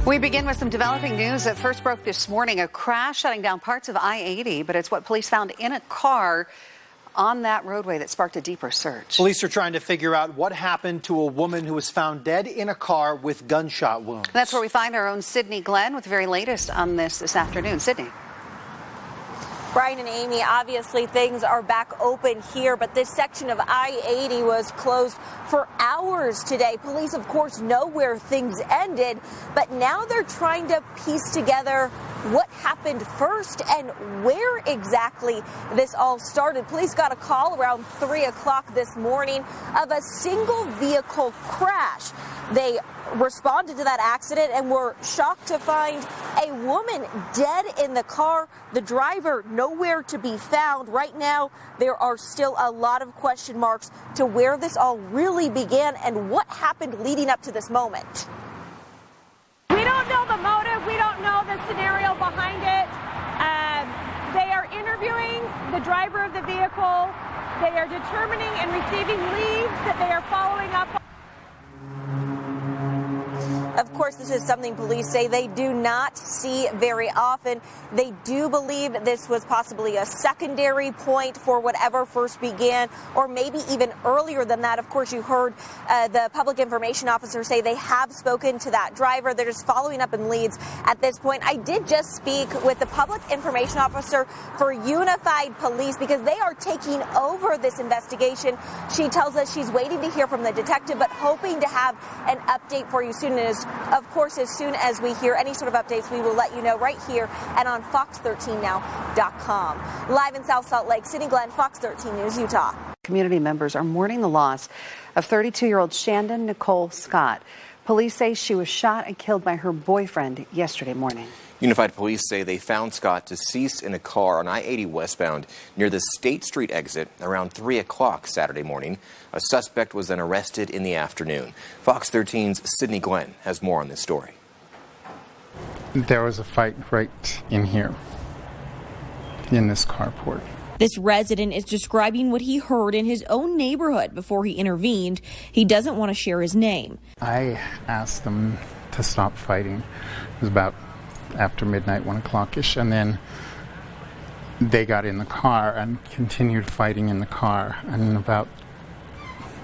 We begin with some developing news that first broke this morning. A crash shutting down parts of I-80, but it's what police found in a car on that roadway that sparked a deeper search. Police are trying to figure out what happened to a woman who was found dead in a car with gunshot wounds. That's where we find our own Sydney Glenn with the very latest on this afternoon. Sydney. Brian and Amy, obviously things are back open here, but this section of I-80 was closed for hours today. Police, of course, know where things ended, but now they're trying to piece together what happened first and where exactly this all started. Police got a call around 3 o'clock this morning of a single vehicle crash. They responded to that accident and were shocked to find a woman dead in the car, the driver nowhere to be found. Right now, there are still a lot of question marks to where this all really began and what happened leading up to this moment. We don't know the motive. We don't know the scenario behind it. They are interviewing the driver of the vehicle. They are determining and receiving leads that they are following up on. Of course, this is something police say they do not see very often. They do believe this was possibly a secondary point for whatever first began, or maybe even earlier than that. Of course, you heard the public information officer say they have spoken to that driver. They're just following up in leads at this point. I did just speak with the public information officer for Unified Police because they are taking over this investigation. She tells us she's waiting to hear from the detective, but hoping to have an update for you soon. Of course, as soon as we hear any sort of updates, we will let you know right here and on Fox13Now.com. Live in South Salt Lake, Sydney Glenn, Fox 13 News, Utah. Community members are mourning the loss of 32-year-old Shandon Nicole Scott. Police say she was shot and killed by her boyfriend yesterday morning. Unified Police say they found Scott deceased in a car on I-80 westbound near the State Street exit around 3 o'clock Saturday morning. A suspect was then arrested in the afternoon. Fox 13's Sydney Glenn has more on this story. There was a fight right in here, in this carport. This resident is describing what he heard in his own neighborhood before he intervened. He doesn't want to share his name. I asked them to stop fighting. It was about after midnight, 1 o'clock-ish, and then they got in the car and continued fighting in the car. And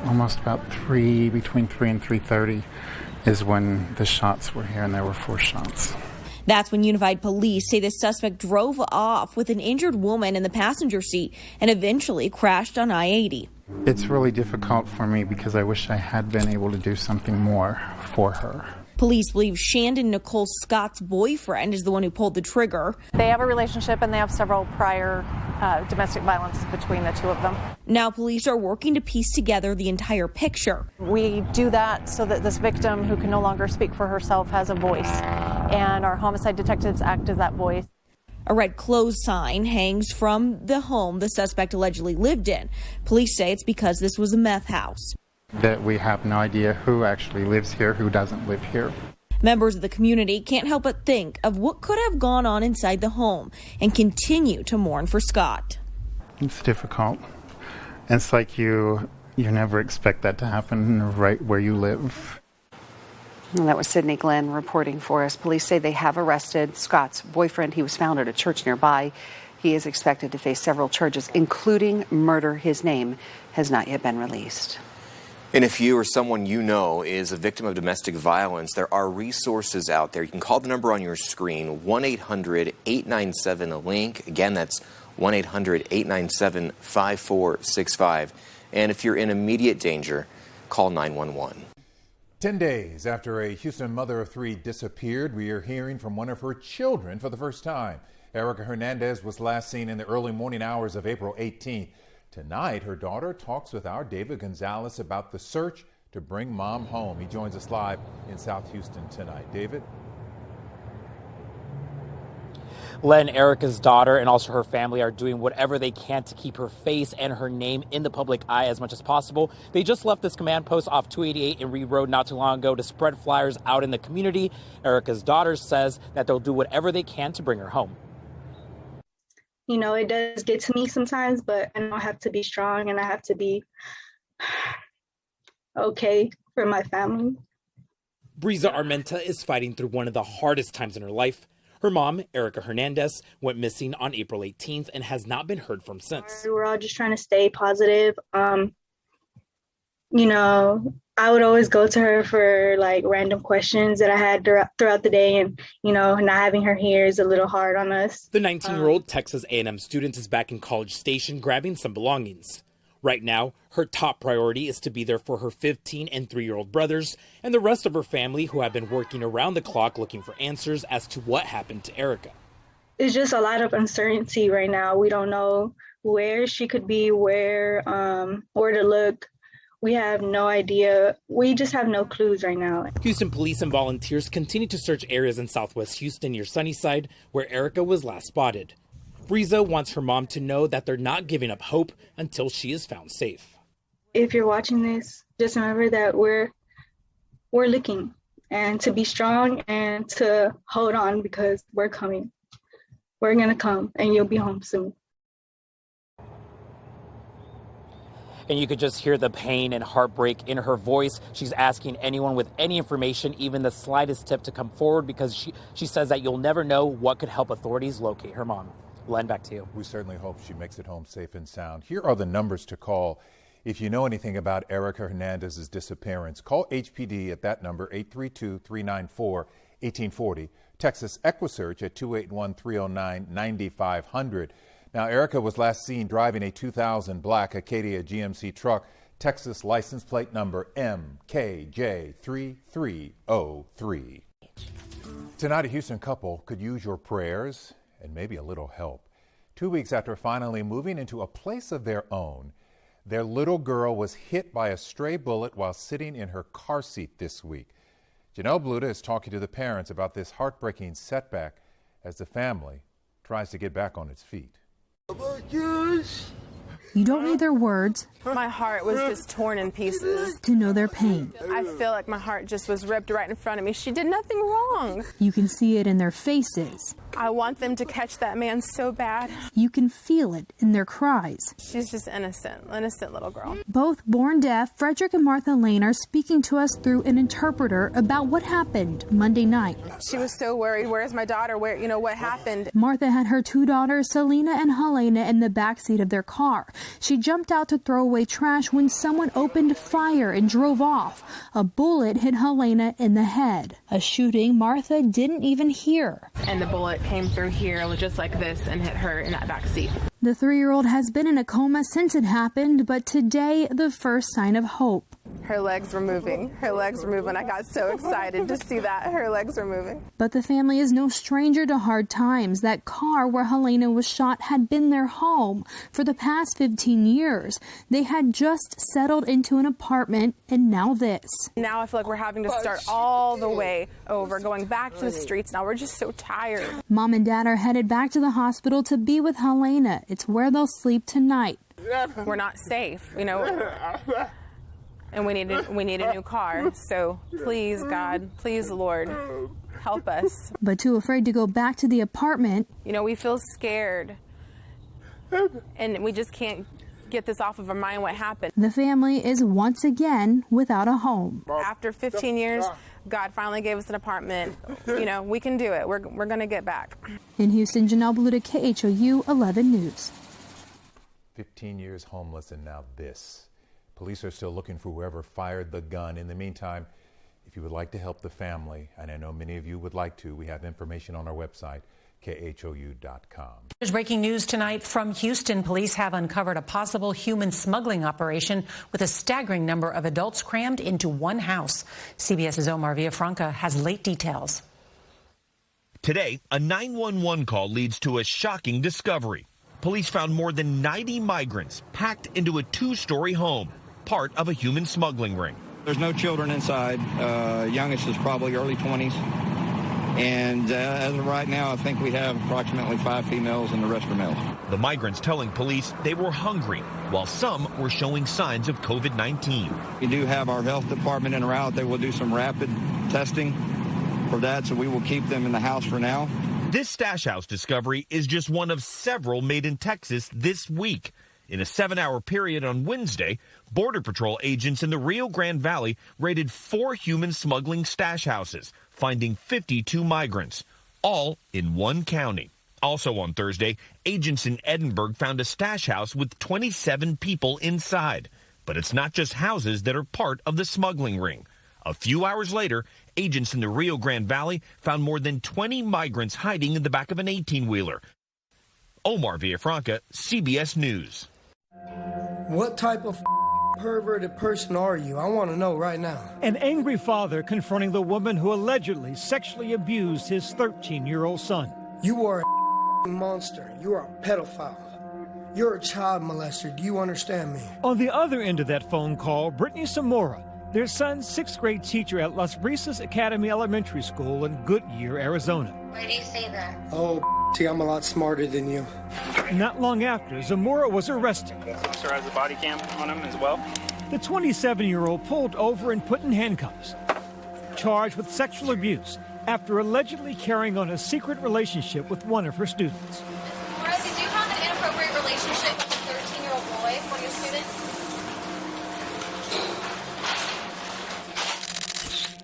almost about between 3 and 3:30 is when the shots were here, and there were 4 shots. That's when Unified Police say the suspect drove off with an injured woman in the passenger seat and eventually crashed on I-80. It's really difficult for me because I wish I had been able to do something more for her. Police believe Shandon Nicole Scott's boyfriend is the one who pulled the trigger. They have a relationship and they have several prior domestic violence between the two of them. Now police are working to piece together the entire picture. We do that so that this victim, who can no longer speak for herself, has a voice. And our homicide detectives act as that voice. A red clothes sign hangs from the home the suspect allegedly lived in. Police say it's because this was a meth house. That we have no idea who actually lives here, who doesn't live here. Members of the community can't help but think of what could have gone on inside the home and continue to mourn for Scott. It's difficult. It's like you never expect that to happen right where you live. And that was Sydney Glenn reporting for us. Police say they have arrested Scott's boyfriend. He was found at a church nearby. He is expected to face several charges, including murder. His name has not yet been released. And if you or someone you know is a victim of domestic violence, there are resources out there. You can call the number on your screen, 1-800-897-LINK. Again, that's 1-800-897-5465. And if you're in immediate danger, call 911. 10 days after a Houston mother of 3 disappeared, we are hearing from one of her children for the first time. Erica Hernandez was last seen in the early morning hours of April 18th. Tonight, her daughter talks with our David Gonzalez about the search to bring mom home. He joins us live in South Houston tonight. David? Len, Erica's daughter, and also her family are doing whatever they can to keep her face and her name in the public eye as much as possible. They just left this command post off 288 in Reed Road not too long ago to spread flyers out in the community. Erica's daughter says that they'll do whatever they can to bring her home. You know, it does get to me sometimes, but I know I have to be strong and I have to be okay for my family. Briza Armenta is fighting through one of the hardest times in her life. Her mom, Erica Hernandez, went missing on April 18th and has not been heard from since. We're all just trying to stay positive. You know, I would always go to her for like random questions that I had throughout the day, and not having her here is a little hard on us. The 19-year-old Texas A&M student is back in College Station grabbing some belongings. Right now, her top priority is to be there for her 15 and 3-year-old brothers and the rest of her family who have been working around the clock looking for answers as to what happened to Erica. It's just a lot of uncertainty right now. We don't know where she could be, where to look. We have no idea. We just have no clues right now. Houston police and volunteers continue to search areas in Southwest Houston near Sunnyside, where Erica was last spotted. Briza wants her mom to know that they're not giving up hope until she is found safe. If you're watching this, just remember that we're looking, and to be strong and to hold on, because we're coming. We're going to come, and you'll be home soon. And you could just hear the pain and heartbreak in her voice. She's asking anyone with any information, even the slightest tip, to come forward, because she says that you'll never know what could help authorities locate her mom. Len, back to you. We certainly hope she makes it home safe and sound. Here are the numbers to call. If you know anything about Erica Hernandez's disappearance, call HPD at that number, 832-394-1840. Texas EquiSearch at 281-309-9500. Now, Erica was last seen driving a 2000 black Acadia GMC truck, Texas license plate number MKJ3303. Tonight, a Houston couple could use your prayers and maybe a little help. 2 weeks after finally moving into a place of their own, their little girl was hit by a stray bullet while sitting in her car seat this week. Janelle Bluta is talking to the parents about this heartbreaking setback as the family tries to get back on its feet. You don't need their words. My heart was just torn in pieces. To know their pain. I feel like my heart just was ripped right in front of me. She did nothing wrong. You can see it in their faces. I want them to catch that man so bad. You can feel it in their cries. She's just innocent little girl. Both born deaf, Frederick and Martha Lane are speaking to us through an interpreter about what happened Monday night. She was so worried. Where's my daughter? What happened? Martha had her two daughters, Selena and Helena, in the backseat of their car. She jumped out to throw away trash when someone opened fire and drove off. A bullet hit Helena in the head, a shooting Martha didn't even hear. And the bullet came through here just like this and hit her in that back seat. The 3-year-old has been in a coma since it happened, but today the first sign of hope. Her legs were moving. I got so excited to see that. Her legs were moving. But the family is no stranger to hard times. That car where Helena was shot had been their home for the past 15 years. They had just settled into an apartment, and now this. Now I feel like we're having to start all the way over, going back to the streets. Now we're just so tired. Mom and Dad are headed back to the hospital to be with Helena. It's where they'll sleep tonight. We're not safe, and we need a new car. So please, God, please, Lord, help us. But too afraid to go back to the apartment. We feel scared, and we just can't get this off of our mind what happened. The family is once again without a home. After 15 years, God finally gave us an apartment. We can do it. We're going to get back. In Houston, Janelle Bluta, KHOU 11 News. 15 years homeless, and now this. Police are still looking for whoever fired the gun. In the meantime, if you would like to help the family, and I know many of you would like to, we have information on our website, KHOU.com. There's breaking news tonight from Houston. Police have uncovered a possible human smuggling operation with a staggering number of adults crammed into one house. CBS's Omar Villafranca has late details. Today, a 911 call leads to a shocking discovery. Police found more than 90 migrants packed into a 2-story home, part of a human smuggling ring. There's no children inside. Youngest is probably early 20s. And as of right now, I think we have approximately 5 females and the rest are males. The migrants telling police they were hungry, while some were showing signs of COVID-19. We do have our health department en route. They will do some rapid testing for that, so we will keep them in the house for now. This stash house discovery is just one of several made in Texas this week. In a 7-hour period on Wednesday, Border Patrol agents in the Rio Grande Valley raided 4 human smuggling stash houses, finding 52 migrants, all in one county. Also on Thursday, agents in Edinburgh found a stash house with 27 people inside. But it's not just houses that are part of the smuggling ring. A few hours later, agents in the Rio Grande Valley found more than 20 migrants hiding in the back of an 18-wheeler. Omar Villafranca, CBS News. What type of perverted person are you? I want to know right now. An angry father confronting the woman who allegedly sexually abused his 13-year-old son. You are a monster. You are a pedophile. You're a child molester. Do you understand me? On the other end of that phone call, Brittany Zamora, their son's 6th grade teacher at Las Brisas Academy Elementary School in Goodyear, Arizona. Why do you say that? Oh, see, I'm a lot smarter than you. Not long after, Zamora was arrested. The officer has a body cam on him as well. The 27-year-old pulled over and put in handcuffs, charged with sexual abuse after allegedly carrying on a secret relationship with one of her students. Zamora, did you have an inappropriate relationship with a 13-year-old boy, one of your students?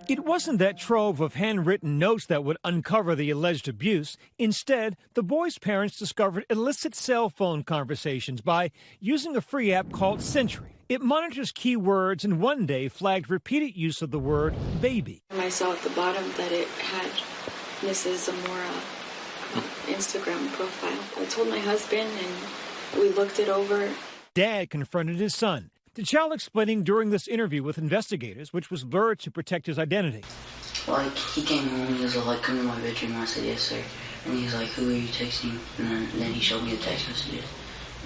It wasn't that trove of handwritten notes that would uncover the alleged abuse. Instead, the boy's parents discovered illicit cell phone conversations by using a free app called Sentry. It monitors keywords and one day flagged repeated use of the word baby. I saw at the bottom that it had Mrs. Zamora Instagram profile. I told my husband and we looked it over. Dad confronted his son. The child explaining during this interview with investigators, which was blurred to protect his identity. Like, he came home and he was like, come to my bedroom. I said, yes, sir. And he was like, who are you texting? And then he showed me the text messages.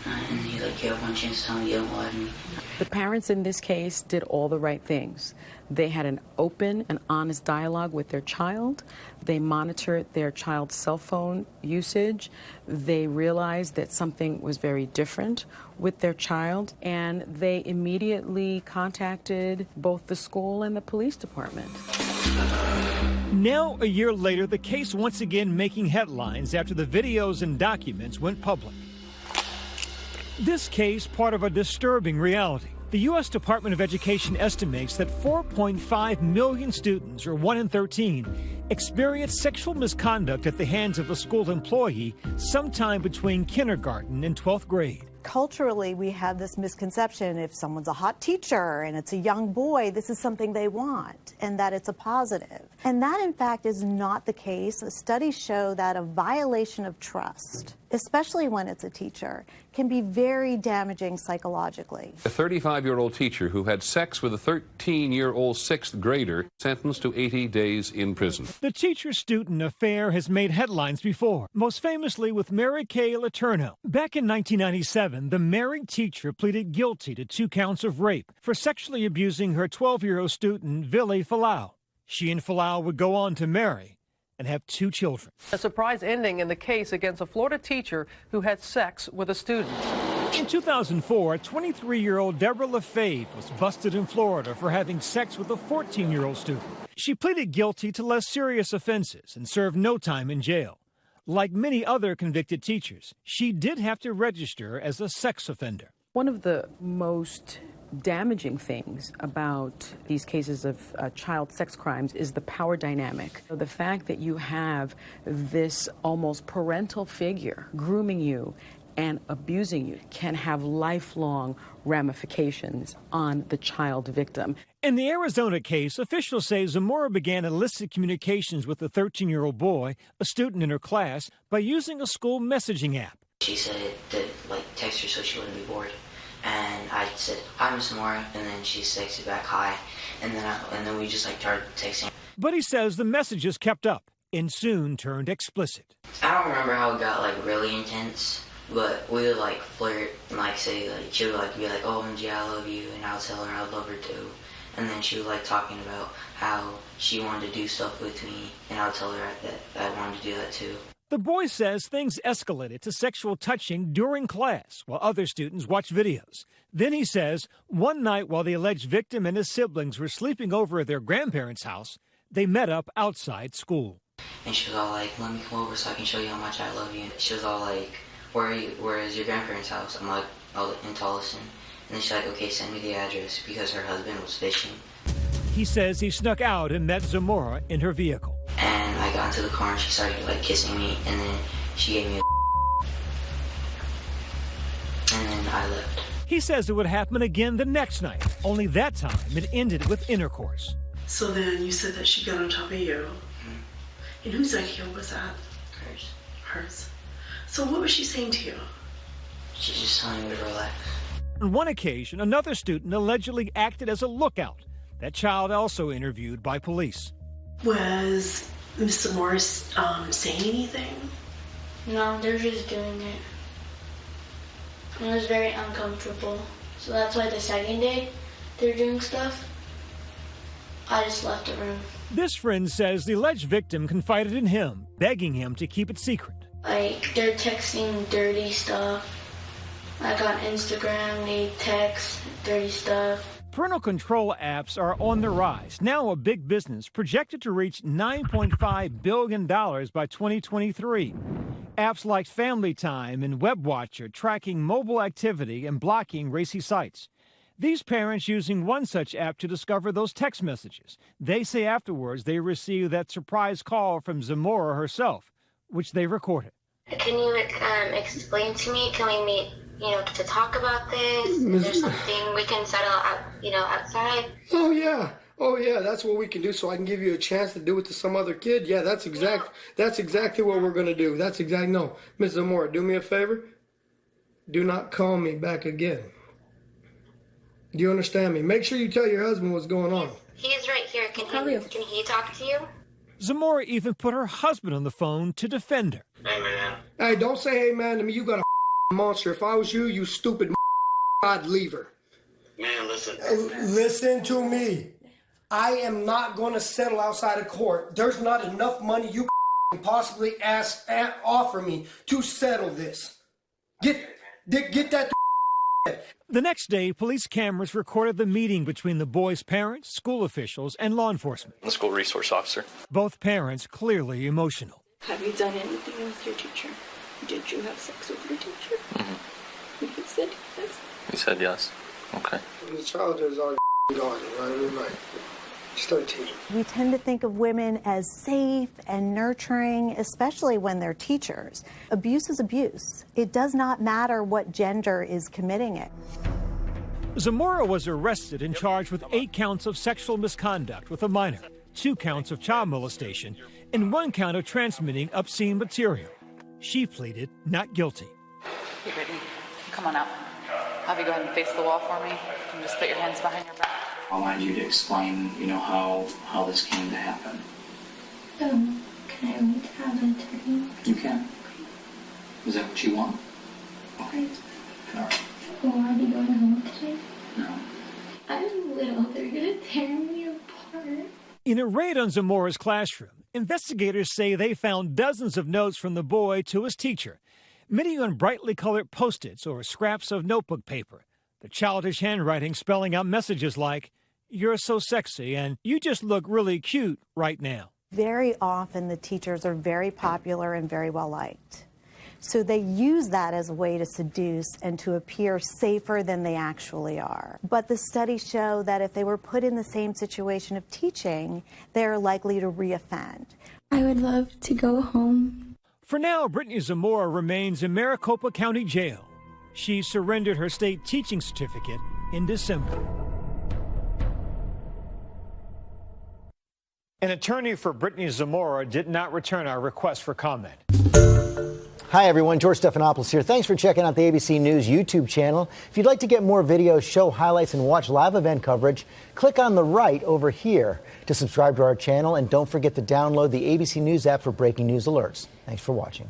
And he's like, you have one chance to tell me you don't lie to me. The parents in this case did all the right things. They had an open and honest dialogue with their child. They monitored their child's cell phone usage. They realized that something was very different with their child, and they immediately contacted both the school and the police department. Now, a year later, the case once again making headlines after the videos and documents went public. This case, part of a disturbing reality. The U.S. Department of Education estimates that 4.5 million students, or 1 in 13, experience sexual misconduct at the hands of a school employee sometime between kindergarten and 12th grade. Culturally, we have this misconception if someone's a hot teacher and it's a young boy, this is something they want and that it's a positive. And that, in fact, is not the case. Studies show that a violation of trust, especially when it's a teacher, can be very damaging psychologically. A 35-year-old teacher who had sex with a 13-year-old 6th grader sentenced to 80 days in prison. The teacher-student affair has made headlines before, most famously with Mary Kay Letourneau. Back in 1997, the married teacher pleaded guilty to 2 counts of rape for sexually abusing her 12-year-old student, Vili Falau. She and Falau would go on to marry and have 2 children. A surprise ending in the case against a Florida teacher who had sex with a student. In 2004, 23-year-old Deborah LaFave was busted in Florida for having sex with a 14-year-old student. She pleaded guilty to less serious offenses and served no time in jail. Like many other convicted teachers, she did have to register as a sex offender. One of the most damaging things about these cases of child sex crimes is the power dynamic. The fact that you have this almost parental figure grooming you and abusing you can have lifelong ramifications on the child victim. In the Arizona case, officials say Zamora began illicit communications with the 13-year-old boy, a student in her class, by using a school messaging app. She said that, text her so she wouldn't be bored. And I said, hi, Miss Zamora, and then she texted back, hi, and then we just started texting. But he says the messages kept up and soon turned explicit. I don't remember how it got really intense, but we would flirt and say she would be like, oh, MG, I love you, and I would tell her I love her too. And then she would talking about how she wanted to do stuff with me, and I would tell her that I wanted to do that too. The boy says things escalated to sexual touching during class while other students watched videos. Then he says one night while the alleged victim and his siblings were sleeping over at their grandparents' house, they met up outside school. And she was all like, let me come over so I can show you how much I love you. She was all like, where is your grandparents' house? I'm like, in Tolleson. And then she's like, okay, send me the address because her husband was fishing. He says he snuck out and met Zamora in her vehicle. And I got into the car and she started like kissing me, and then she gave me and then I left. He says it would happen again the next night, only that time it ended with intercourse. So then you said that she got on top of you. And whose idea was that? Hers. Hers. So what was she saying to you? She's just telling me to relax. On one occasion, another student allegedly acted as a lookout. That child also interviewed by police. Was Mr. Morris saying anything? No, they're just doing it. It was very uncomfortable. So that's why the second day they're doing stuff, I just left the room. This friend says the alleged victim confided in him, begging him to keep it secret. Like, they're texting dirty stuff. Like on Instagram, they text dirty stuff. Parental control apps are on the rise, now a big business projected to reach $9.5 billion by 2023. Apps like Family Time and Web Watcher tracking mobile activity and blocking racy sites. These parents using one such app to discover those text messages. They say afterwards they received that surprise call from Zamora herself, which they recorded. Can you explain to me? Can we meet, to talk about this? Is there something we can settle out, outside? Oh yeah, that's what we can do. So I can give you a chance to do it to some other kid. Yeah, that's exactly what we're gonna do. No, Ms. Zamora, do me a favor. Do not call me back again. Do you understand me? Make sure you tell your husband what's going on. He is right here. Can he talk to you? Zamora even put her husband on the phone to defend her. Hey, man. Hey, don't say hey man to me. You got a monster. If I was you, you stupid I'd leave her. Man, listen. Listen to me. I am not going to settle outside of court. There's not enough money you can possibly offer me to settle this. Get that. The next day, police cameras recorded the meeting between the boy's parents, school officials, and law enforcement. The school resource officer. Both parents clearly emotional. Have you done anything with your teacher? Did you have sex with your teacher? Mm-hmm. He said yes. He said yes. Okay. The child is already gone, right? She's 13. We tend to think of women as safe and nurturing, especially when they're teachers. Abuse is abuse. It does not matter what gender is committing it. Zamora was arrested and charged with 8 counts of sexual misconduct with a minor, 2 counts of child molestation, and 1 count of transmitting obscene material. She pleaded not guilty. Hey, Brittany, come on out. Have you go ahead and face the wall for me? And just put your hands behind your back. I wanted you to explain, how this came to happen. Can I wait to have an attorney? You can. Is that what you want? Okay. All right. Will I be going home today? No. I'm little. They're going to tear me apart. In a raid on Zamora's classroom, investigators say they found dozens of notes from the boy to his teacher, many on brightly colored Post-its or scraps of notebook paper. The childish handwriting spelling out messages like, "You're so sexy," and "You just look really cute right now." Very often the teachers are very popular and very well liked. So they use that as a way to seduce and to appear safer than they actually are. But the studies show that if they were put in the same situation of teaching, they're likely to reoffend. I would love to go home. For now, Brittany Zamora remains in Maricopa County Jail. She surrendered her state teaching certificate in December. An attorney for Brittany Zamora did not return our request for comment. Hi, everyone. George Stephanopoulos here. Thanks for checking out the ABC News YouTube channel. If you'd like to get more videos, show highlights, and watch live event coverage, click on the right over here to subscribe to our channel. And don't forget to download the ABC News app for breaking news alerts. Thanks for watching.